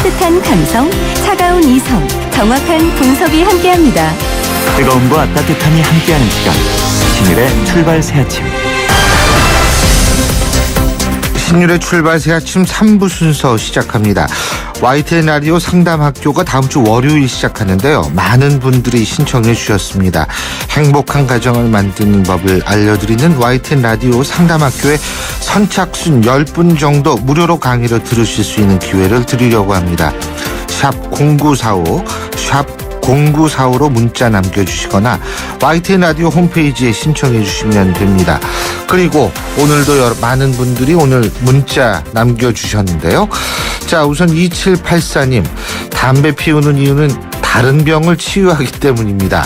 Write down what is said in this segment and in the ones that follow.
따뜻한 감성, 차가운 이성, 정확한 분석이 함께합니다. 뜨거움과 따뜻함이 함께하는 시간, 신일의 출발 새아침. 신율의 출발 새아침 3부 순서 시작합니다. YTN 라디오 상담학교가 다음 주 월요일 시작하는데요. 많은 분들이 신청해 주셨습니다. 행복한 가정을 만드는 법을 알려드리는 YTN 라디오 상담학교에 선착순 10분 정도 무료로 강의를 들으실 수 있는 기회를 드리려고 합니다. 샵 0945, 샵 0945로 문자 남겨주시거나 YTN 라디오 홈페이지에 신청해 주시면 됩니다. 그리고 오늘도 많은 분들이 오늘 문자 남겨주셨는데요. 자, 우선 2784님, 담배 피우는 이유는 다른 병을 치유하기 때문입니다.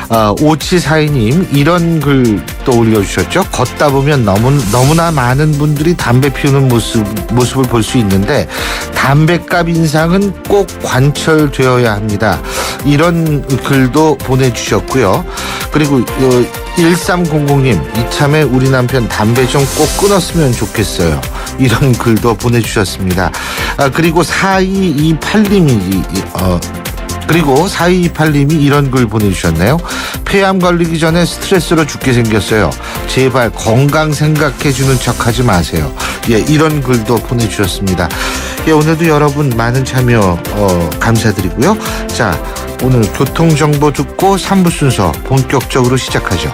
5742님, 이런 글 또 올려주셨죠. 걷다 보면 너무나 많은 분들이 담배 피우는 모습을 볼 수 있는데 담배값 인상은 꼭 관철되어야 합니다. 이런 글도 보내주셨고요. 그리고 1300님, 이참에 우리 남편 담배 좀 꼭 끊었으면 좋겠어요. 이런 글도 보내주셨습니다. 그리고 4228님이 이런 글 보내주셨네요. 폐암 걸리기 전에 스트레스로 죽게 생겼어요. 제발 건강 생각해주는 척하지 마세요. 예, 이런 글도 보내주셨습니다. 예, 오늘도 여러분 많은 참여 감사드리고요. 자, 오늘 교통정보 듣고 3부 순서 본격적으로 시작하죠.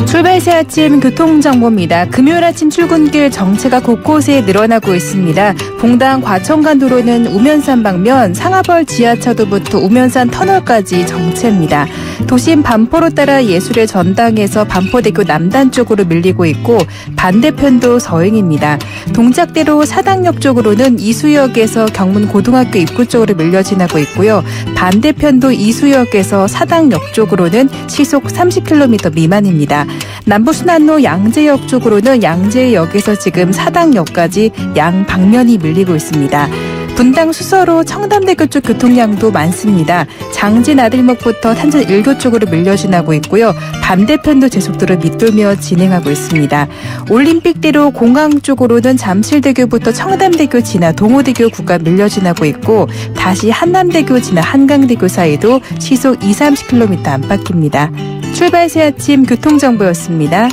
출발 새 아침 교통정보입니다. 금요일 아침 출근길 정체가 곳곳에 늘어나고 있습니다. 봉당 과천간 도로는 우면산 방면 상하벌 지하차도부터 우면산 터널까지 정체입니다. 도심 반포로 따라 예술의 전당에서 반포대교 남단 쪽으로 밀리고 있고 반대편도 서행입니다. 동작대로 사당역 쪽으로는 이수역에서 경문고등학교 입구 쪽으로 밀려 지나고 있고요. 반대편도 이수역에서 사당역 쪽으로는 시속 30km 미만입니다. 남부순환로 양재역 쪽으로는 양재역에서 지금 사당역까지 양 방면이 밀리고 있습니다. 분당 수서로 청담대교 쪽 교통량도 많습니다. 장진 아들목부터 탄천 1교 쪽으로 밀려 지나고 있고요. 반대편도 제속도로 밑돌며 진행하고 있습니다. 올림픽대로 공항 쪽으로는 잠실대교부터 청담대교 지나 동호대교 구간 밀려 지나고 있고 다시 한남대교 지나 한강대교 사이도 시속 20-30km 안팎입니다. 출발 새 아침 교통정보였습니다.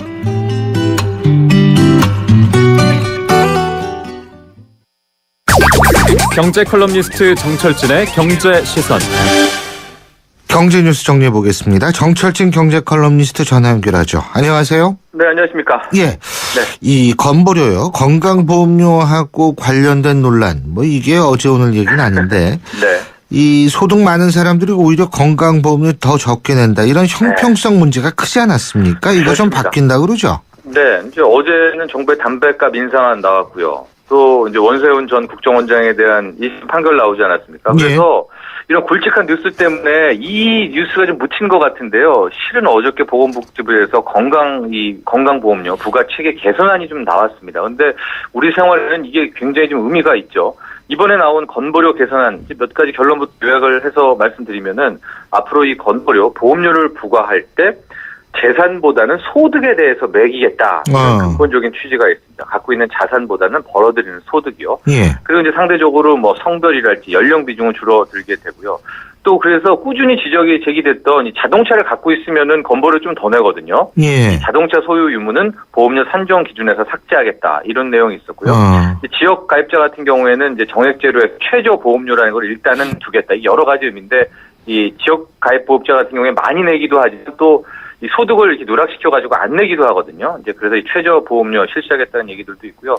경제 컬럼니스트 정철진의 경제시선. 경제뉴스 정리해보겠습니다. 정철진 경제 컬럼니스트 전화 연결하죠. 안녕하세요. 네, 안녕하십니까. 예. 네. 이 건보료요. 건강보험료하고 관련된 논란. 이게 어제 오늘 얘기는 아닌데. 네. 이 소득 많은 사람들이 오히려 건강보험료 더 적게 낸다. 이런 형평성 문제가 크지 않았습니까? 이거 좀 그렇습니다. 바뀐다 그러죠? 네, 이제 어제는 정부의 담배값 인상안 나왔고요. 또 이제 원세훈 전 국정원장에 대한 이 판결 나오지 않았습니까? 그래서 이런 굵직한 뉴스 때문에 이 뉴스가 좀 묻힌 것 같은데요. 실은 어저께 보건복지부에서 건강보험료 부과 체계 개선안이 좀 나왔습니다. 근데 우리 생활에는 이게 굉장히 좀 의미가 있죠. 이번에 나온 건보료 개선안 몇 가지 결론부터 요약을 해서 말씀드리면은 앞으로 이 건보료 보험료를 부과할 때 재산보다는 소득에 대해서 매기겠다. 이런 근본적인 취지가 있습니다. 갖고 있는 자산보다는 벌어들이는 소득이요. 예. 그리고 이제 상대적으로 성별이랄지 연령 비중은 줄어들게 되고요. 또 그래서 꾸준히 지적이 제기됐던 이 자동차를 갖고 있으면은 건보료 좀 더 내거든요. 예. 자동차 소유 유무는 보험료 산정 기준에서 삭제하겠다. 이런 내용이 있었고요. 지역 가입자 같은 경우에는 이제 정액제로의 최저 보험료라는 걸 일단은 두겠다. 이 여러 가지 의미인데 이 지역 가입 보험자 같은 경우에 많이 내기도 하지만 또 이 소득을 이렇게 누락시켜가지고 안 내기도 하거든요. 이제 그래서 이 최저 보험료 실시하겠다는 얘기들도 있고요.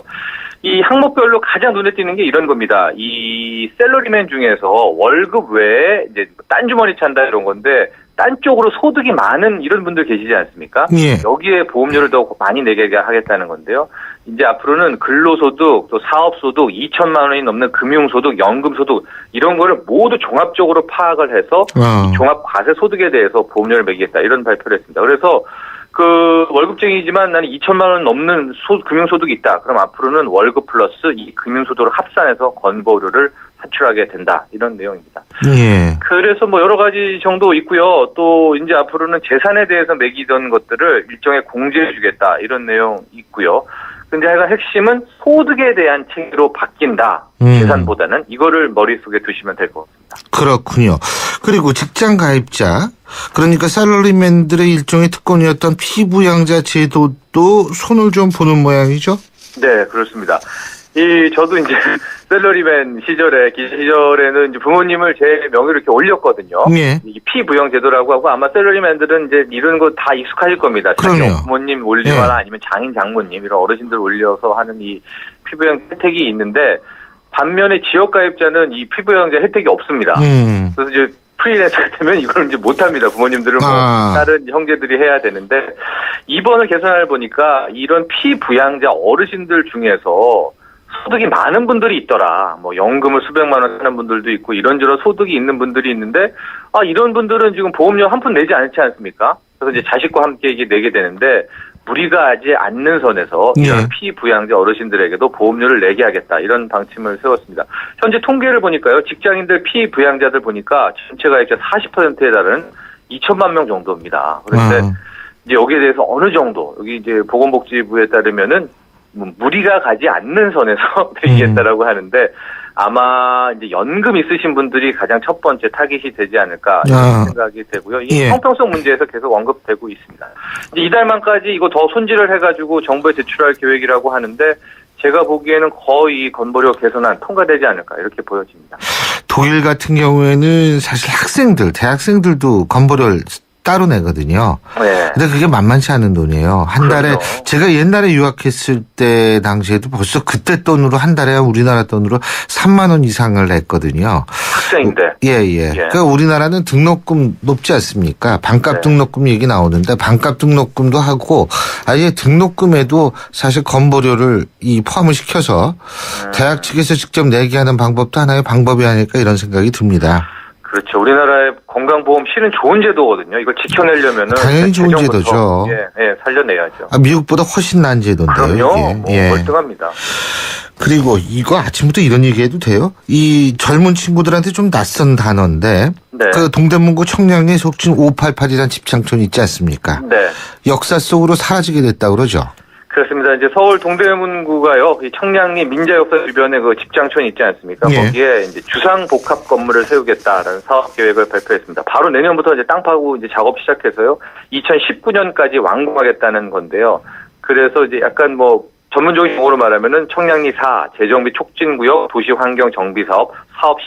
이 항목별로 가장 눈에 띄는 게 이런 겁니다. 이 셀러리맨 중에서 월급 외에 이제 딴 주머니 찬다 이런 건데 딴 쪽으로 소득이 많은 이런 분들 계시지 않습니까? 예. 여기에 보험료를 더 많이 내게 하겠다는 건데요. 이제 앞으로는 근로소득, 또 사업소득, 2천만 원이 넘는 금융소득, 연금소득 이런 거를 모두 종합적으로 파악을 해서 종합과세소득에 대해서 보험료를 매기겠다 이런 발표를 했습니다. 그래서 그 월급쟁이지만 나는 2천만 원 넘는 금융소득이 있다. 그럼 앞으로는 월급 플러스 이 금융소득을 합산해서 건보료를 사출하게 된다 이런 내용입니다. 예. 그래서 뭐 여러 가지 정도 있고요. 또 이제 앞으로는 재산에 대해서 매기던 것들을 일종의 공제해주겠다 이런 내용 있고요. 근데 하여간 핵심은 소득에 대한 체계로 바뀐다. 재산보다는 이거를 머릿속에 두시면 될 것 같습니다. 그렇군요. 그리고 직장 가입자, 그러니까 샐러리맨들의 일종의 특권이었던 피부양자 제도도 손을 좀 보는 모양이죠? 네, 그렇습니다. 저도 이제 샐러리맨 시절에는 이제 부모님을 제 명의로 이렇게 올렸거든요. 예. 이 피부양 제도라고 하고 아마 샐러리맨들은 이제 이런 거 다 익숙하실 겁니다. 자기 그럼요. 부모님 올리거나 예. 아니면 장인 장모님 이런 어르신들 올려서 하는 이 피부양 혜택이 있는데 반면에 지역가입자는 이 피부양자 혜택이 없습니다. 그래서 이제 프리랜서가 되면 이걸 이제 못합니다. 부모님들은 뭐 다른 형제들이 해야 되는데 이번을 개선을 보니까 이런 피부양자 어르신들 중에서 소득이 많은 분들이 있더라. 뭐 연금을 수백만 원 하는 분들도 있고 이런저런 소득이 있는 분들이 있는데 이런 분들은 지금 보험료 한 푼 내지 않지 않습니까? 그래서 이제 자식과 함께 이게 내게 되는데 무리가 하지 않는 선에서 이런 피부양자 어르신들에게도 보험료를 내게 하겠다 이런 방침을 세웠습니다. 현재 통계를 보니까요. 직장인들 피부양자들 보니까 전체 가입자 40%에 달하는 2천만 명 정도입니다. 그런데 이제 여기에 대해서 어느 정도 여기 이제 보건복지부에 따르면은 무리가 가지 않는 선에서 되겠다라고 하는데 아마 이제 연금 있으신 분들이 가장 첫 번째 타깃이 되지 않을까 이런 생각이 되고요. 이 형평성 문제에서 계속 언급되고 있습니다. 이제 이달 말까지 이거 더 손질을 해가지고 정부에 제출할 계획이라고 하는데 제가 보기에는 거의 건보료 개선안 통과되지 않을까 이렇게 보여집니다. 독일 같은 경우에는 사실 학생들, 대학생들도 건보료를 따로 내거든요. 네. 근데 그게 만만치 않은 돈이에요. 한 달에 그렇죠. 제가 옛날에 유학했을 때 당시에도 벌써 그때 돈으로 한 달에 우리나라 돈으로 3만 원 이상을 냈거든요. 학생인데. 예. 그러니까 우리나라는 등록금 높지 않습니까? 반값 등록금 얘기 나오는데 반값 등록금도 하고 아예 등록금에도 사실 건보료를 포함을 시켜서 대학 측에서 직접 내게 하는 방법도 하나의 방법이 아닐까 이런 생각이 듭니다. 그렇죠. 우리나라의 건강보험 실은 좋은 제도거든요. 이걸 지켜내려면은 당연히 좋은 제도죠. 살려내야죠. 미국보다 훨씬 나은 제도인데요. 그럼요. 월등합니다. 그리고 이거 아침부터 이런 얘기해도 돼요? 이 젊은 친구들한테 좀 낯선 단어인데 그 동대문구 청량리에 속진 588이라는 집창촌 있지 않습니까? 네. 역사 속으로 사라지게 됐다 그러죠. 그렇습니다. 이제 서울 동대문구가요, 이 청량리 민자역사 주변에 그 집장촌이 있지 않습니까? 거기에 이제 주상복합 건물을 세우겠다라는 사업 계획을 발표했습니다. 바로 내년부터 이제 땅 파고 이제 작업 시작해서요, 2019년까지 완공하겠다는 건데요. 그래서 이제 약간 뭐 전문적인 용어로 말하면은 청량리 4 재정비 촉진구역 도시환경 정비 사업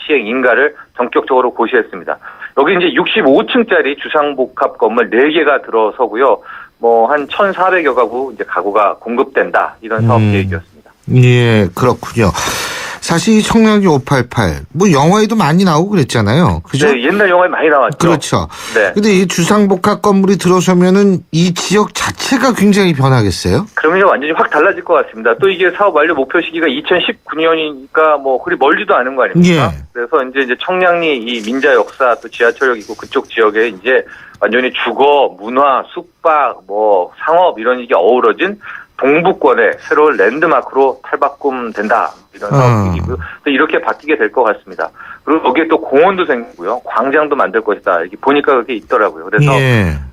시행 인가를 전격적으로 고시했습니다. 여기 이제 65층짜리 주상복합 건물 4개가 들어서고요. 뭐 한 1,400여 가구 이제 가구가 공급된다 이런 사업 계획이었습니다. 예, 그렇군요. 사실 이 청량리 588 뭐 영화에도 많이 나오고 그랬잖아요. 그죠? 네, 옛날 영화에 많이 나왔죠. 그렇죠. 네. 근데 이 주상복합 건물이 들어서면은 이 지역 자체가 굉장히 변하겠어요? 그러면 완전히 확 달라질 것 같습니다. 또 이게 사업 완료 목표 시기가 2019년이니까 뭐 그리 멀지도 않은 거 아닙니까? 그래서 이제 청량리 이 민자 역사 또 지하철역 있고 그쪽 지역에 이제 완전히 주거, 문화, 숙박, 뭐 상업 이런 게 어우러진 동북권의 새로운 랜드마크로 탈바꿈된다. 이런 사업이고요. 이렇게 바뀌게 될 것 같습니다. 그리고 여기에 또 공원도 생기고요. 광장도 만들 것이다. 이렇게 보니까 그게 있더라고요. 그래서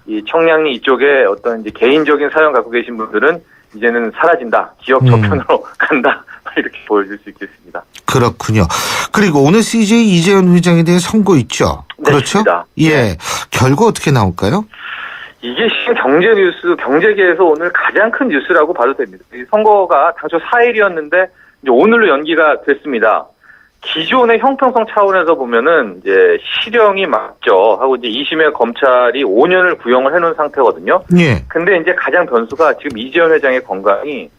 이 청량리 이쪽에 어떤 이제 개인적인 사연 갖고 계신 분들은 이제는 사라진다. 기억 저편으로 간다. 이렇게 보여줄 수 있겠습니다. 그렇군요. 그리고 오늘 CJ 이재현 회장에 대해 선고 있죠? 네, 그렇죠? 있습니다. 예. 결과 어떻게 나올까요? 이게 경제 뉴스, 경제계에서 오늘 가장 큰 뉴스라고 봐도 됩니다. 이 선거가 당초 4일이었는데 이제 오늘로 연기가 됐습니다. 기존의 형평성 차원에서 보면은 이제 실형이 맞죠 하고 이제 2심의 검찰이 5년을 구형을 해놓은 상태거든요. 예. 근데 이제 가장 변수가 지금 이재현 회장의 건강이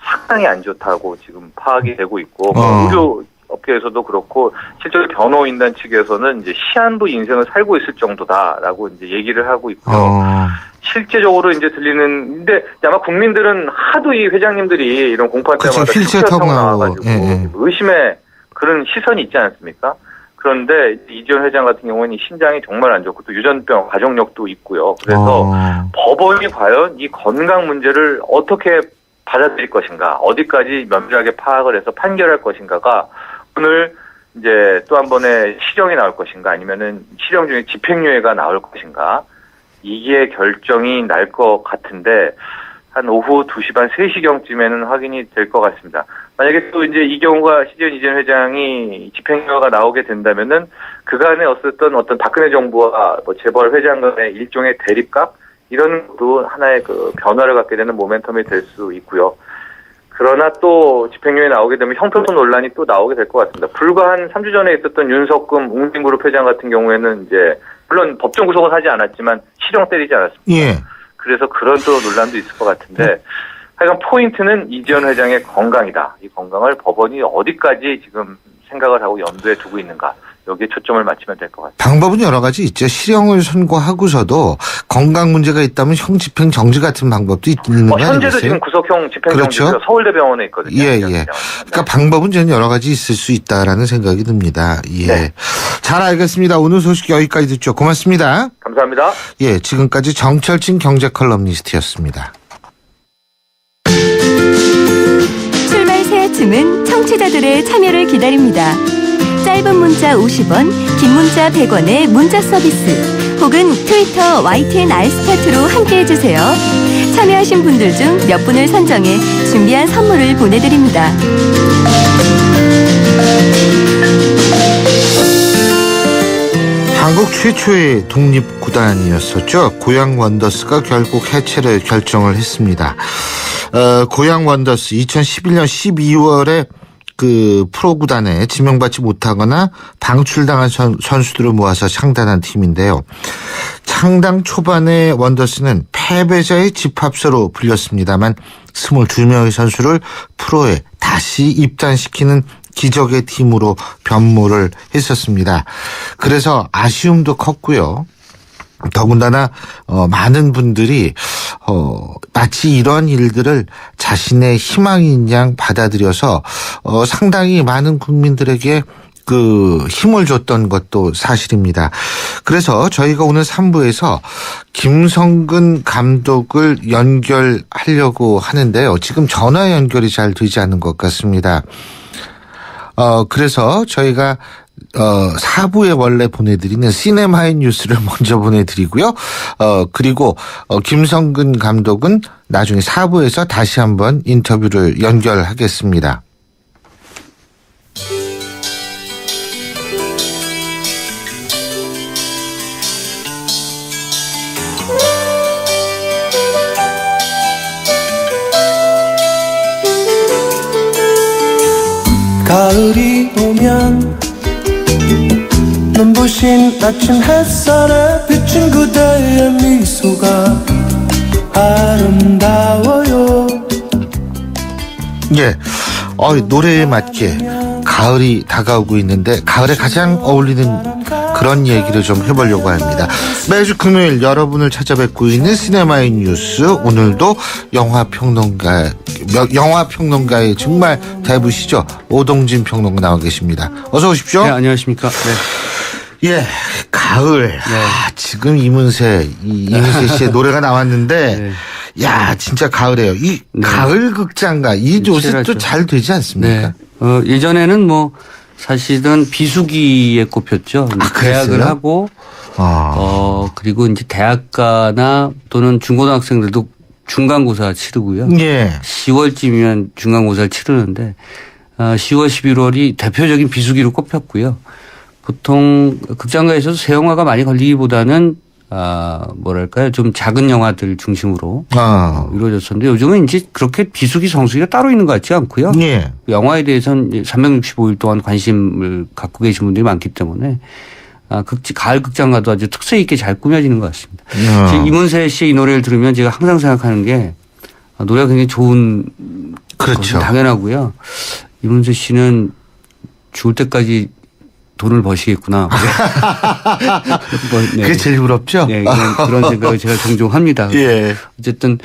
상당히 안 좋다고 지금 파악이 되고 있고 의료 업계에서도 그렇고 실제로 변호인단 측에서는 이제 시한부 인생을 살고 있을 정도다라고 이제 얘기를 하고 있고요. 실제적으로 이제 들리는 근데 아마 국민들은 하도 이 회장님들이 이런 공판 때마다 휠체어 타고 나와가지고 의심의 그런 시선이 있지 않습니까? 그런데 이재현 회장 같은 경우는 신장이 정말 안 좋고 또 유전병 가족력도 있고요. 그래서 법원이 과연 이 건강 문제를 어떻게 받아들일 것인가, 어디까지 면밀하게 파악을 해서 판결할 것인가가 오늘 이제 또 한 번의 실형이 나올 것인가 아니면은 실형 중에 집행유예가 나올 것인가 이게 결정이 날 것 같은데 한 오후 2시 반 3시경쯤에는 확인이 될 것 같습니다. 만약에 또 이제 이 경우가 CJ 이재현 회장이 집행유예가 나오게 된다면은 그간에 없었던 어떤 박근혜 정부와 뭐 재벌 회장 간의 일종의 대립각 이런 것도 하나의 그 변화를 갖게 되는 모멘텀이 될 수 있고요. 그러나 또 집행유예 나오게 되면 형평성 논란이 또 나오게 될 것 같습니다. 불과 한 3주 전에 있었던 윤석금 웅진그룹 회장 같은 경우에는 이제 물론 법정 구속은 하지 않았지만 실형 때리지 않았습니까? 예. 그래서 그런 또 논란도 있을 것 같은데 하여간 포인트는 이재현 회장의 건강이다. 이 건강을 법원이 어디까지 지금 생각을 하고 염두에 두고 있는가. 여기에 초점을 맞추면 될 것 같습니다. 방법은 여러 가지 있죠. 실형을 선고하고서도 건강 문제가 있다면 형 집행 정지 같은 방법도 있는 거 아니겠어요? 현재도 지금 구속형 집행정지가 그렇죠. 서울대병원에 있거든요. 예. 그러니까 방법은 저는 여러 가지 있을 수 있다라는 생각이 듭니다. 예. 네. 잘 알겠습니다. 오늘 소식 여기까지 듣죠. 고맙습니다. 감사합니다. 예, 지금까지 정철진 경제 컬럼니스트였습니다. 출발 새 아침은 청취자들의 참여를 기다립니다. 짧은 문자 50원, 긴 문자 100원의 문자 서비스 혹은 트위터 YTN 알스타트로 함께해 주세요. 참여하신 분들 중 몇 분을 선정해 준비한 선물을 보내드립니다. 한국 최초의 독립구단이었었죠. 고양 원더스가 결국 해체를 결정을 했습니다. 고양 원더스 2011년 12월에 그 프로구단에 지명받지 못하거나 방출당한 선수들을 모아서 창단한 팀인데요. 창당 초반에 원더스는 패배자의 집합서로 불렸습니다만 22명의 선수를 프로에 다시 입단시키는 기적의 팀으로 변모를 했었습니다. 그래서 아쉬움도 컸고요. 더군다나 많은 분들이 마치 이런 일들을 자신의 희망인 양 받아들여서 상당히 많은 국민들에게 그 힘을 줬던 것도 사실입니다. 그래서 저희가 오늘 3부에서 김성근 감독을 연결하려고 하는데요. 지금 전화 연결이 잘 되지 않는 것 같습니다. 그래서 저희가 4부에 원래 보내드리는 시네마인 뉴스를 먼저 보내드리고요. 그리고 김성근 감독은 나중에 4부에서 다시 한번 인터뷰를 연결하겠습니다. 가을이 오면 눈부신 아침 햇살에 비친 그대의 미소가 아름다워요. 예, 노래에 맞게 가을이 다가오고 있는데 가을에 가장 어울리는 그런 얘기를 좀 해보려고 합니다. 매주 금요일 여러분을 찾아뵙고 있는 시네마인 뉴스, 오늘도 영화평론가의 정말 대부시죠. 오동진 평론가 나와 계십니다. 어서 오십시오. 네, 안녕하십니까. 네. 예, 가을. 지금 이문세 씨의 노래가 나왔는데 네. 야, 진짜 가을이에요. 이 가을 극장가 이 요새 잘 되지 않습니까? 네. 예전에는 뭐 사실은 비수기에 꼽혔죠. 계약을 하고 그리고 이제 대학가나 또는 중고등학생들도 중간고사 치르고요. 예. 10월쯤이면 중간고사를 치르는데 10월, 11월이 대표적인 비수기로 꼽혔고요. 보통 극장가에서도 새 영화가 많이 걸리기보다는 뭐랄까요, 좀 작은 영화들 중심으로 이루어졌었는데 요즘은 이제 그렇게 비수기 성수기가 따로 있는 것 같지 않고요. 예. 영화에 대해서는 365일 동안 관심을 갖고 계신 분들이 많기 때문에 가을 극장가도 아주 특색 있게 잘 꾸며지는 것 같습니다. 이문세 씨의 이 노래를 들으면 제가 항상 생각하는 게 노래가 굉장히 좋은 그렇죠. 당연하고요. 이문세 씨는 죽을 때까지 돈을 버시겠구나. 네. 그게 제일 부럽죠? 네, 그런 생각을 제가 종종 합니다. 예. 어쨌든,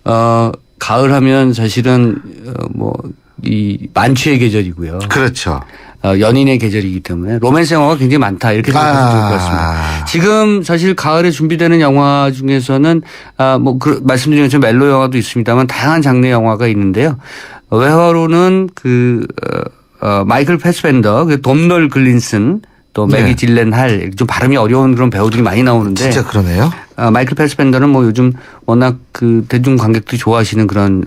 가을 하면 사실은, 이 만취의 계절이고요. 그렇죠. 연인의 계절이기 때문에 로맨스 영화가 굉장히 많다. 이렇게 생각하시면 좋을 것 같습니다. 지금 사실 가을에 준비되는 영화 중에서는, 말씀드린 것처럼 멜로 영화도 있습니다만 다양한 장르의 영화가 있는데요. 외화로는 마이클 패스벤더, 돔널 글린슨, 또 네. 매기 질렌할 좀 발음이 어려운 그런 배우들이 많이 나오는데 진짜 그러네요. 마이클 패스벤더는 뭐 요즘 워낙 그 대중 관객들이 좋아하시는 그런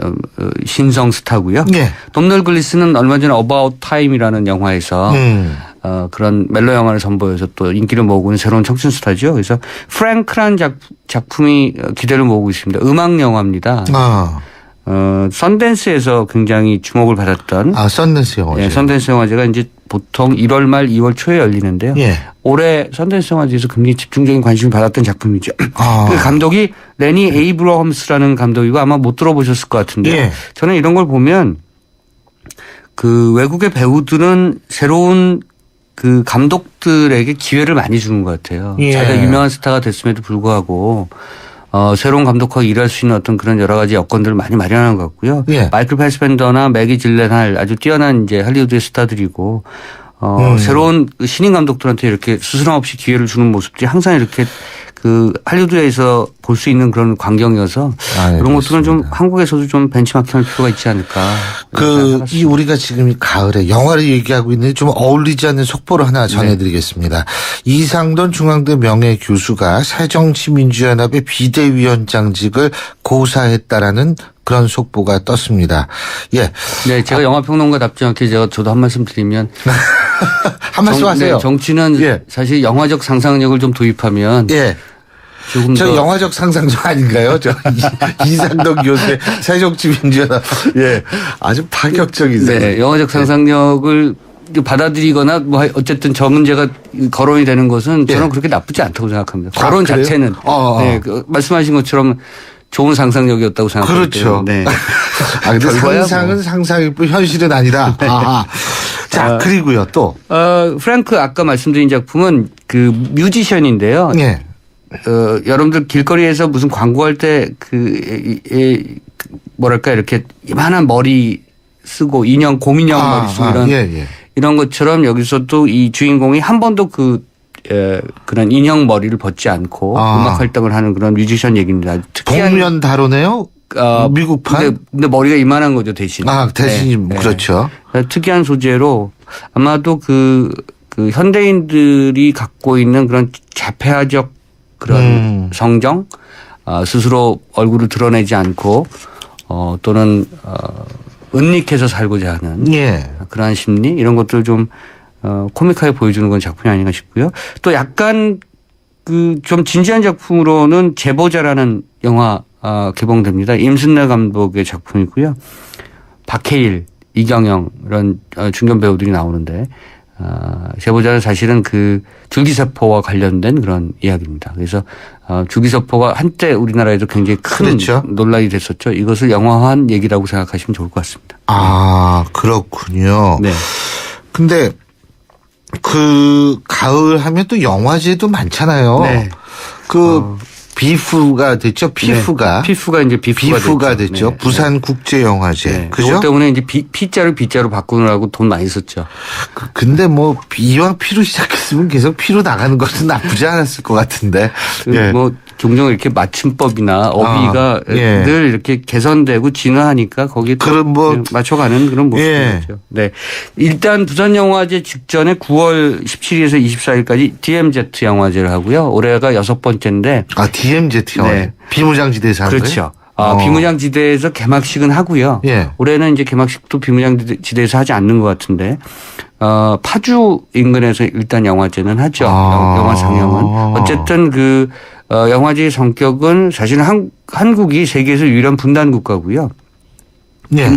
신성 스타고요. 예. 돔널 글린슨은 얼마 전에 About Time이라는 영화에서 그런 멜로 영화를 선보여서 또 인기를 모으고 있는 새로운 청춘 스타죠. 그래서 프랭크란 작품이 기대를 모으고 있습니다. 음악 영화입니다. 선댄스에서 굉장히 주목을 받았던 썬댄스 영화제. 예, 선댄스 영화제가 이제 보통 1월 말 2월 초에 열리는데요. 예. 올해 선댄스 영화제에서 굉장히 집중적인 관심을 받았던 작품이죠. 아. 그 감독이 레니 에이브러함스라는 감독이고 아마 못 들어보셨을 것 같은데 예. 저는 이런 걸 보면 그 외국의 배우들은 새로운 그 감독들에게 기회를 많이 주는 것 같아요. 예. 자기가 유명한 스타가 됐음에도 불구하고 새로운 감독과 일할 수 있는 어떤 그런 여러 가지 여건들을 많이 마련한 것 같고요. 예. 마이클 패스벤더나 매기 질렌할 아주 뛰어난 이제 할리우드의 스타들이고 새로운 신인 감독들한테 이렇게 스스럼 없이 기회를 주는 모습들이 항상 이렇게 그 할리우드에서 볼 수 있는 그런 광경이어서 그런 것들은 좀 한국에서도 좀 벤치마킹할 필요가 있지 않을까. 이 우리가 지금 이 가을에 영화를 얘기하고 있는데 좀 어울리지 않는 속보를 하나 전해드리겠습니다. 이상돈 중앙대 명예교수가 새정치민주연합의 비대위원장직을 고사했다라는 그런 속보가 떴습니다. 예. 네, 제가 영화평론가답지 않게 저도 한 말씀 드리면 한 말씀 하세요. 네, 정치는 예. 사실 영화적 상상력을 좀 도입하면 예. 조금 저 더 영화적 상상력 아닌가요? 저 이상동 교수의 새정치민주연합. 예. 아주 파격적이세요. 네, 영화적 상상력을 받아들이거나 뭐 어쨌든 저 문제가 거론이 되는 것은 저는 예. 그렇게 나쁘지 않다고 생각합니다. 거론 그래요? 자체는 네, 그 말씀하신 것처럼 좋은 상상력이었다고 생각합니다. 그렇죠. 네. 근데 결과야 상상은 뭐. 상상일 뿐 현실은 아니다. 자, 그리고요 또. 프랭크 아까 말씀드린 작품은 그 뮤지션인데요. 예. 여러분들 길거리에서 무슨 광고할 때 뭐랄까 이렇게 이만한 머리 쓰고 인형 곰인형 머리 쓰고 이런 것처럼 여기서도 이 주인공이 한 번도 그런 인형 머리를 벗지 않고 음악 활동을 하는 그런 뮤지션 얘기입니다. 복면 다루네요. 미국판. 근데 머리가 이만한 거죠 대신. 대신 그렇죠. 특이한 소재로 아마도 그 현대인들이 갖고 있는 그런 자폐아적 그런 성정, 스스로 얼굴을 드러내지 않고 또는 은닉해서 살고자 하는 그러한 심리 이런 것들을 좀 코믹하게 보여주는 건 작품이 아닌가 싶고요. 또 약간 그 좀 진지한 작품으로는 제보자라는 영화 개봉됩니다. 임순례 감독의 작품이고요. 박해일, 이경영 이런 중견 배우들이 나오는데 제보자는 사실은 그 줄기세포와 관련된 그런 이야기입니다. 그래서 줄기세포가 한때 우리나라에도 굉장히 큰 그렇죠. 논란이 됐었죠. 이것을 영화화한 얘기라고 생각하시면 좋을 것 같습니다. 그렇군요. 네. 근데 그 가을 하면 또 영화제도 많잖아요. 네. 비프가 됐죠. 피프가. 네. 피프가 이제 비프가 됐죠. 네. 부산 국제영화제. 네. 그죠? 그것 때문에 이제 P자를 B자로 바꾸느라고 돈 많이 썼죠. 근데 뭐 이왕 피로 시작했으면 계속 피로 나가는 것은 나쁘지 않았을 것 같은데. 뭐 종종 이렇게 맞춤법이나 어휘가 늘 이렇게 개선되고 진화하니까 거기에 맞춰가는 그런 모습이죠. 네. 일단 부산영화제 직전에 9월 17일에서 24일까지 DMZ 영화제를 하고요. 올해가 6번째인데. DMZ 영화제. 네. 비무장지대에서 하는 그렇죠. 비무장지대에서 개막식은 하고요. 올해는 이제 개막식도 비무장지대에서 하지 않는 것 같은데 파주 인근에서 일단 영화제는 하죠. 영화 상영은. 어쨌든 그 영화제의 성격은 사실은 한국이 세계에서 유일한 분단 국가고요.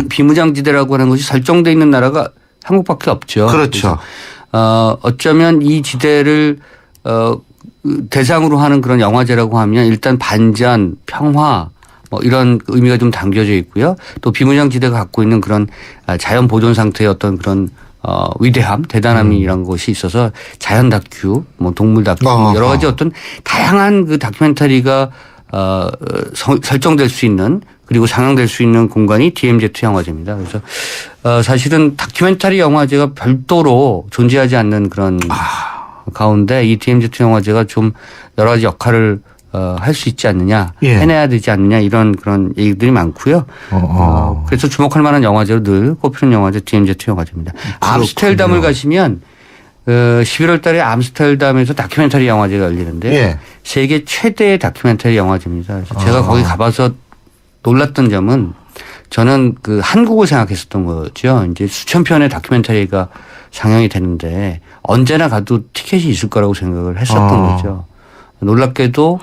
비무장지대라고 하는 것이 설정돼 있는 나라가 한국밖에 없죠. 그렇죠. 어쩌면 이 지대를 대상으로 하는 그런 영화제라고 하면 일단 반전, 평화 뭐 이런 의미가 좀 담겨져 있고요. 또 비무장지대가 갖고 있는 그런 자연 보존 상태의 어떤 그런 위대함, 대단함이란 것이 있어서 자연 다큐, 뭐 동물 다큐 여러 가지 어떤 다양한 그 다큐멘터리가 설정될 수 있는 그리고 상영될 수 있는 공간이 DMZ 영화제입니다. 그래서 사실은 다큐멘터리 영화제가 별도로 존재하지 않는 그런 가운데 이 DMZ 영화제가 좀 여러 가지 역할을 할 수 있지 않느냐, 예. 해내야 되지 않느냐 이런 그런 얘기들이 많고요. 그래서 주목할 만한 영화제로 늘 꼽히는 영화제 DMZ 영화제입니다. 암스테르담을 가시면 11월 달에 암스테르담에서 다큐멘터리 영화제가 열리는데 예. 세계 최대의 다큐멘터리 영화제입니다. 그래서 제가 거기 가봐서 놀랐던 점은 저는 그 한국을 생각했었던 거죠. 이제 수천 편의 다큐멘터리가 상영이 되는데 언제나 가도 티켓이 있을 거라고 생각을 했었던 거죠. 놀랍게도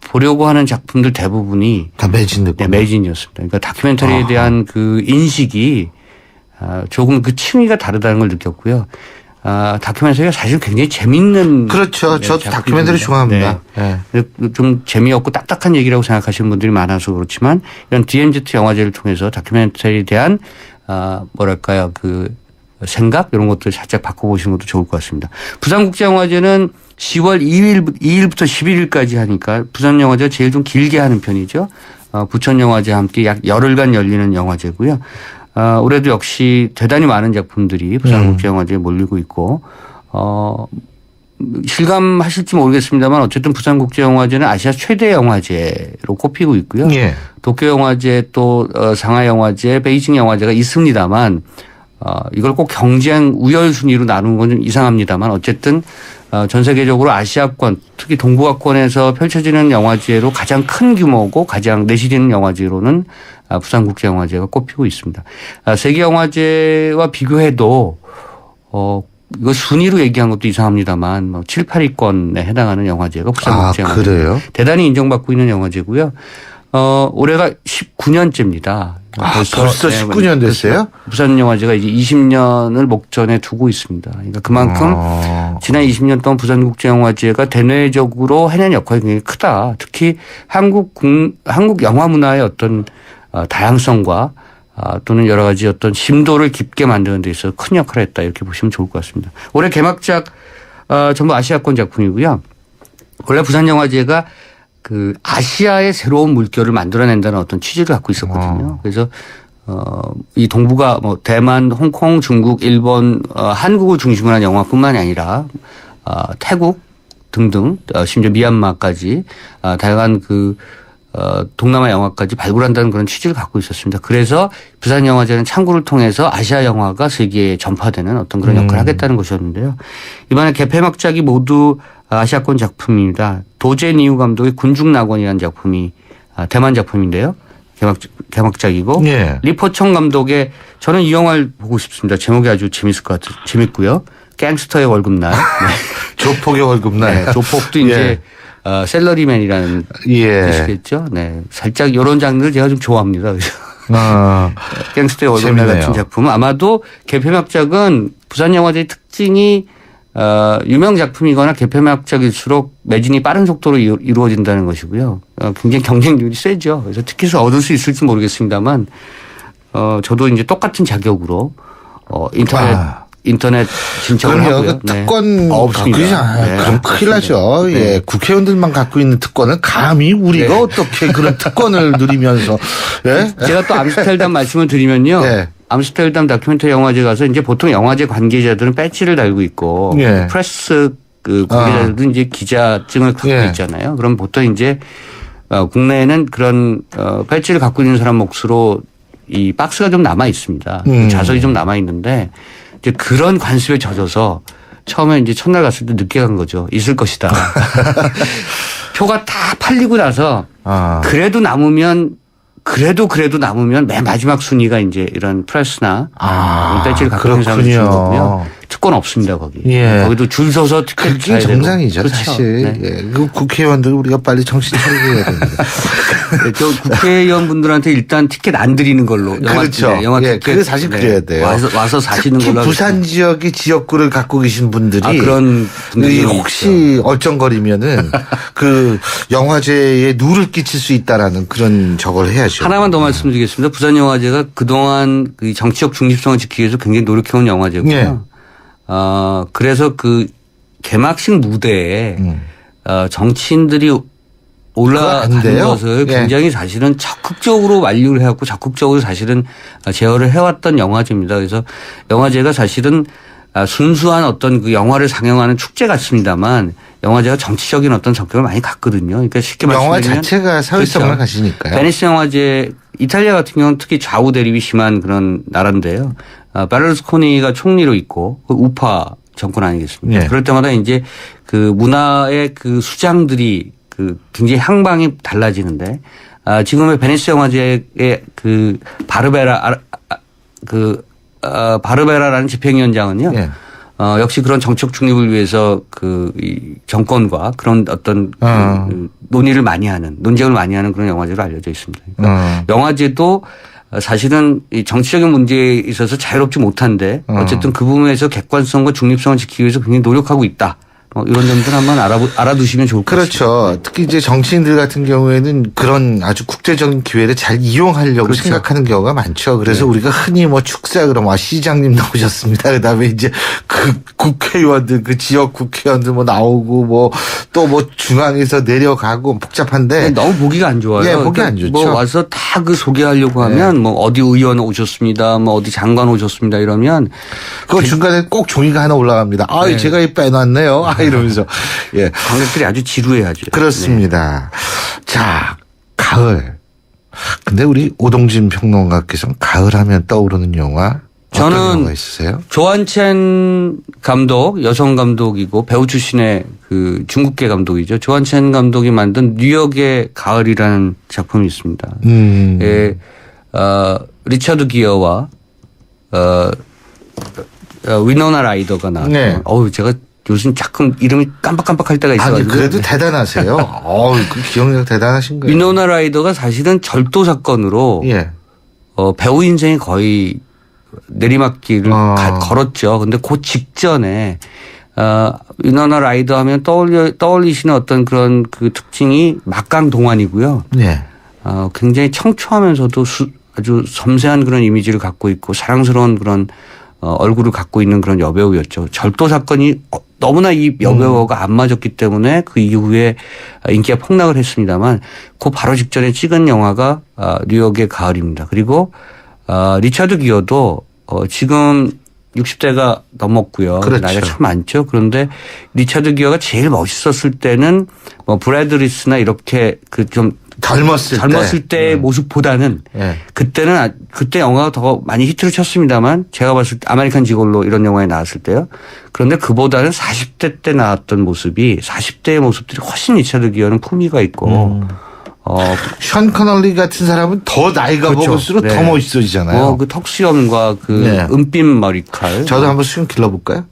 보려고 하는 작품들 대부분이 다 매진 느낌. 네, 매진이었습니다. 그러니까 다큐멘터리에 대한 그 인식이 조금 그 층위가 다르다는 걸 느꼈고요. 다큐멘터리가 사실 굉장히 재밌는. 그렇죠. 네, 저도 다큐멘터리 좋아합니다. 네. 좀 재미없고 딱딱한 얘기라고 생각하시는 분들이 많아서 그렇지만 이런 DMZ 영화제를 통해서 다큐멘터리에 대한 뭐랄까요 그 생각 이런 것들 살짝 바꿔보시는 것도 좋을 것 같습니다. 부산국제영화제는 10월 2일부터 11일까지 하니까 부산영화제가 제일 좀 길게 하는 편이죠. 부천영화제와 함께 약 열흘간 열리는 영화제고요. 올해도 역시 대단히 많은 작품들이 부산국제영화제에 몰리고 있고 실감하실지 모르겠습니다만 어쨌든 부산국제영화제는 아시아 최대 영화제로 꼽히고 있고요. 예. 도쿄영화제 또 상하이영화제, 베이징영화제가 있습니다만 이걸 꼭 경쟁 우열 순위로 나누는 건 좀 이상합니다만 어쨌든 전 세계적으로 아시아권 특히 동북아권에서 펼쳐지는 영화제로 가장 큰 규모고 가장 내실있는 영화제로는 부산국제영화제가 꼽히고 있습니다. 세계영화제와 비교해도 이거 순위로 얘기한 것도 이상합니다만 뭐 7, 8위권에 해당하는 영화제가 부산국제영화제. 그래요? 대단히 인정받고 있는 영화제고요. 올해가 19년째입니다. 벌써 19년 됐어요? 부산영화제가 이제 20년을 목전에 두고 있습니다. 그러니까 그만큼 지난 20년 동안 부산국제영화제가 대내적으로 해낸 역할이 굉장히 크다. 특히 한국 영화 문화의 어떤 다양성과 또는 여러 가지 어떤 심도를 깊게 만드는 데 있어서 큰 역할을 했다. 이렇게 보시면 좋을 것 같습니다. 올해 개막작 전부 아시아권 작품이고요. 원래 부산영화제가 그 아시아의 새로운 물결을 만들어낸다는 어떤 취지를 갖고 있었거든요. 그래서 이 동북아 뭐 대만, 홍콩, 중국, 일본, 한국을 중심으로 한 영화뿐만이 아니라 태국 등등 심지어 미얀마까지 다양한 그 동남아 영화까지 발굴한다는 그런 취지를 갖고 있었습니다. 그래서 부산영화제는 창구를 통해서 아시아 영화가 세계에 전파되는 어떤 그런 역할을 하겠다는 것이었는데요. 이번에 개폐막작이 모두 아시아권 작품입니다. 도제니우 감독의 군중낙원이라는 작품이 대만 작품인데요. 개막작이고 예. 리포청 감독의 저는 이 영화를 보고 싶습니다. 제목이 아주 재밌을 것 같아요. 재밌고요. 갱스터의 월급날. 네. 조폭의 월급날. 네. 조폭도 이제 셀러리맨이라는 예. 뜻이겠죠. 네. 살짝 이런 장르를 제가 좀 좋아합니다. 갱스터의 월급날 재밌네요. 같은 작품은 아마도 개폐막작은 부산영화제의 특징이 유명 작품이거나 개폐막작일수록 매진이 빠른 속도로 이루어진다는 것이고요. 굉장히 경쟁률이 세죠. 그래서 티켓을 얻을 수 있을지 모르겠습니다만 저도 이제 똑같은 자격으로 인터넷 신청을 그럼요. 하고요. 그 특권 갖고 있잖아요. 네. 그럼 큰일 나죠. 네. 예. 국회의원들만 갖고 있는 특권을 감히 우리가 어떻게 그런 특권을 누리면서. 예? 제가 또 암스테르담 말씀을 드리면요. 예. 암스테르담 다큐멘터리 영화제 가서 이제 보통 영화제 관계자들은 배지를 달고 있고 예. 프레스 그 관계자들도 이제 기자증을 갖고 예. 있잖아요. 그럼 보통 이제 국내에는 그런 배지를 갖고 있는 사람 몫으로 이 박스가 좀 남아 있습니다. 좌석이 좀 남아 있는데 이제 그런 관습에 젖어서 처음에 이제 첫날 갔을 때 늦게 간 거죠. 있을 것이다. 표가 다 팔리고 나서 그래도 남으면 맨 마지막 순위가 이제 이런 프레스나 배지를 갖고 있는 사람들 주는 거고요. 특권 없습니다 거기. 예. 거기도 줄 서서 티켓 그게 정상이죠. 그렇죠. 사실. 네. 예. 그 국회의원들 우리가 빨리 정신 차리게 해야 됩니다. 네, 저 국회의원분들한테 일단 티켓 안 드리는 걸로. 그렇죠. 영화 예, 티켓. 그게 사실 그래야 돼요. 와서 사시는 특히 걸로. 부산 지역의 지역구를 갖고 계신 분들이 그런 분들이 혹시 얼쩡거리면은 그 영화제에 누를 끼칠 수 있다라는 그런 저걸 해야죠. 하나만 더 말씀드리겠습니다. 부산영화제가 그동안 그 정치적 중립성을 지키기 위해서 굉장히 노력해온 영화제고요. 예. 그래서 그 개막식 무대에 정치인들이 올라가는 것을 굉장히 사실은 적극적으로 만류를 해왔고 적극적으로 사실은 제어를 해왔던 영화제입니다. 그래서 영화제가 사실은 순수한 어떤 그 영화를 상영하는 축제 같습니다만 영화제가 정치적인 어떤 성격을 많이 갖거든요. 그러니까 쉽게 영화 말씀드리면 자체가 사회성을 그렇죠. 가지니까요. 베니스 영화제 이탈리아 같은 경우는 특히 좌우 대립이 심한 그런 나라인데요. 베를루스코니가 총리로 있고 그 우파 정권 아니겠습니까? 네. 그럴 때마다 이제 그 문화의 그 수장들이 그 굉장히 향방이 달라지는데 지금의 베니스 영화제의 그 바르베라라는 집행위원장은요. 네. 역시 그런 정책 중립을 위해서 이 정권과 그런 어떤 그 논의를 많이 하는 논쟁을 많이 하는 그런 영화제로 알려져 있습니다. 그러니까 영화제도 사실은 이 정치적인 문제에 있어서 자유롭지 못한데 어쨌든 그 부분에서 객관성과 중립성을 지키기 위해서 굉장히 노력하고 있다. 이런 점들 한번 알아두시면 좋을 것 같습니다. 그렇죠. 특히 이제 정치인들 같은 경우에는 그런 아주 국제적인 기회를 잘 이용하려고 그렇죠. 생각하는 경우가 많죠. 그래서 네. 우리가 흔히 뭐 축사 그러면 시장님 나오셨습니다. 그다음에 이제 그 국회의원들 그 지역 국회의원들 뭐 나오고 뭐 또 뭐 중앙에서 내려가고 복잡한데 너무 보기가 안 좋아요. 예, 보기 안 좋죠. 뭐 와서 다 그 소개하려고 하면 뭐 어디 의원 오셨습니다. 뭐 어디 장관 오셨습니다. 이러면 그 중간에 꼭 종이가 하나 올라갑니다. 아, 네. 제가 빼놨네요. 이러면서 예. 관객들이 아주 지루해하죠. 그렇습니다. 자, 가을. 근데 우리 오동진 평론가께서는 가을 하면 떠오르는 영화 어떤 저는 영화가 있으세요? 조한첸 감독, 여성 감독이고 배우 출신의 그 중국계 감독이죠. 조한첸 감독이 만든 뉴욕의 가을이라는 작품이 있습니다. 예, 리처드 기어와 위노나 라이더가 나왔던. 네. 제가 요즘 작품 이름이 깜빡깜빡할 때가 있어요. 아니, 그래도 대단하세요. 그 기억력 대단하신 거예요. 위노나 라이더가 사실은 절도 사건으로 예. 배우 인생이 거의 내리막길을 걸었죠. 근데 그 직전에 위노나 라이더 하면 떠올리시는 어떤 그런 그 특징이 막강 동안이고요. 예. 굉장히 청초하면서도 아주 섬세한 그런 이미지를 갖고 있고 사랑스러운 그런 얼굴을 갖고 있는 그런 여배우였죠. 절도 사건이 너무나 이 여배우가 안 맞았기 때문에 그 이후에 인기가 폭락을 했습니다만 그 바로 직전에 찍은 영화가 뉴욕의 가을입니다. 그리고 리차드 기어도 지금 60대가 넘었고요. 그렇죠. 나이가 참 많죠. 그런데 리차드 기어가 제일 멋있었을 때는 뭐 브래드 리스나 이렇게 그 좀 젊었을 때의 모습보다는 예. 그때 영화가 더 많이 히트를 쳤습니다만 제가 봤을 때 아메리칸 지골로 이런 영화에 나왔을 때요. 그런데 그보다는 40대 때 나왔던 모습이 40대의 모습들이 훨씬 리차드 기어는 품위가 있고 션 커널리 같은 사람은 더 나이가 그렇죠. 먹을수록 네. 더 멋있어지잖아요. 그 턱수염과 그 네. 은빛 머리칼. 저도 한번 수염 길러볼까요?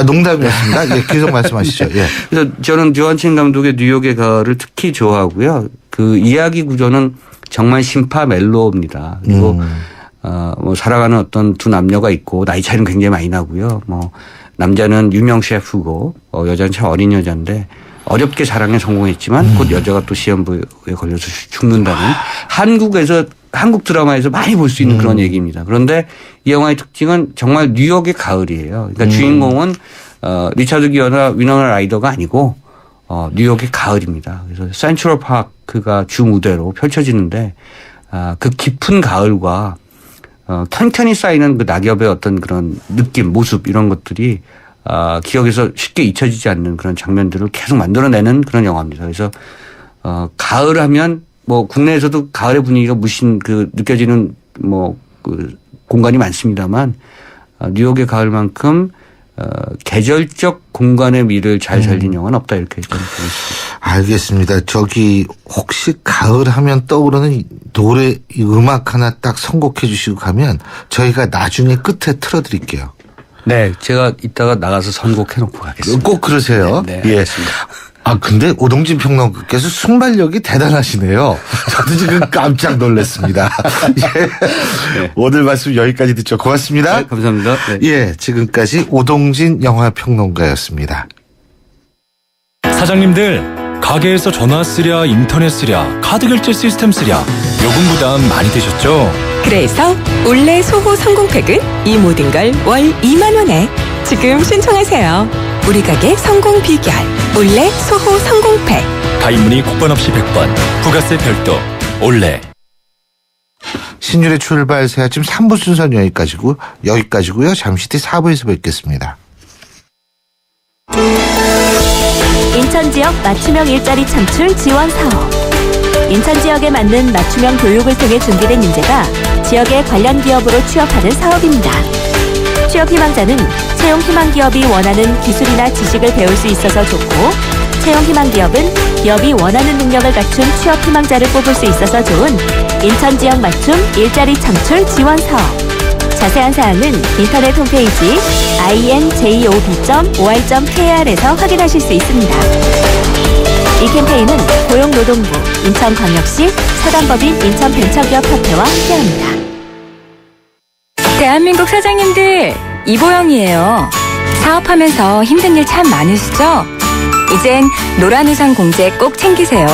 농담이었습니다. 예, 계속 말씀하시죠. 예. 그래서 저는 조한첸 감독의 뉴욕의 가을을 특히 좋아하고요. 그 이야기 구조는 정말 심파 멜로입니다. 그리고 뭐 살아가는 어떤 두 남녀가 있고 나이 차이는 굉장히 많이 나고요. 뭐 남자는 유명 셰프고 여자는 참 어린 여자인데 어렵게 사랑에 성공했지만 곧 여자가 또 시한부에 걸려서 죽는다는 한국 드라마에서 많이 볼 수 있는 그런 얘기입니다. 그런데 이 영화의 특징은 정말 뉴욕의 가을이에요. 그러니까 주인공은 리차드 기어나 위노나 라이더가 아니고 뉴욕의 가을입니다. 그래서 센트럴 파크가 주 무대로 펼쳐지는데 그 깊은 가을과 턴턴히 쌓이는 그 낙엽의 어떤 그런 느낌, 모습 이런 것들이 기억에서 쉽게 잊혀지지 않는 그런 장면들을 계속 만들어내는 그런 영화입니다. 그래서 가을 하면 뭐 국내에서도 가을의 분위기가 무신 느껴지는 그 공간이 많습니다만 뉴욕의 가을만큼 계절적 공간의 미를 잘 살린 영화는 없다 이렇게 저는 보고 있습니다. 알겠습니다. 저기 혹시 가을 하면 떠오르는 노래 음악 하나 딱 선곡해 주시고 가면 저희가 나중에 끝에 틀어드릴게요. 네, 제가 이따가 나가서 선곡해 놓고 가겠습니다. 꼭 그러세요. 네, 예. 알겠습니다. 근데 오동진 평론가께서 순발력이 대단하시네요. 저도 지금 깜짝 놀랐습니다. 예. 네. 오늘 말씀 여기까지 듣죠. 고맙습니다. 네, 감사합니다. 네. 예, 지금까지 오동진 영화평론가였습니다. 사장님들, 가게에서 전화 쓰랴 인터넷 쓰랴 카드 결제 시스템 쓰랴 요금 부담 많이 되셨죠? 그래서 올레 소호 성공팩은 이 모든 걸 월 2만 원에 지금 신청하세요. 우리 가게 성공 비결 올레 소호 성공팩. 가입 문의 국번 없이 100번 부가세 별도 올레. 신율의 출발 새 아침 3부 순서는 여기까지고요. 잠시 뒤 4부에서 뵙겠습니다. 인천 지역 맞춤형 일자리 창출 지원 사업. 인천 지역에 맞는 맞춤형 교육을 통해 준비된 인재가 지역의 관련 기업으로 취업하는 사업입니다. 취업 희망자는 채용 희망 기업이 원하는 기술이나 지식을 배울 수 있어서 좋고, 채용 희망 기업은 기업이 원하는 능력을 갖춘 취업 희망자를 뽑을 수 있어서 좋은 인천 지역 맞춤 일자리 창출 지원 사업. 자세한 사항은 인터넷 홈페이지 injob.or.kr에서 확인하실 수 있습니다. 이 캠페인은 고용노동부, 인천광역시, 사단법인 인천벤처기업협회와 함께합니다. 대한민국 사장님들, 이보영이에요. 사업하면서 힘든 일 참 많으시죠? 이젠 노란 우산 공제 꼭 챙기세요.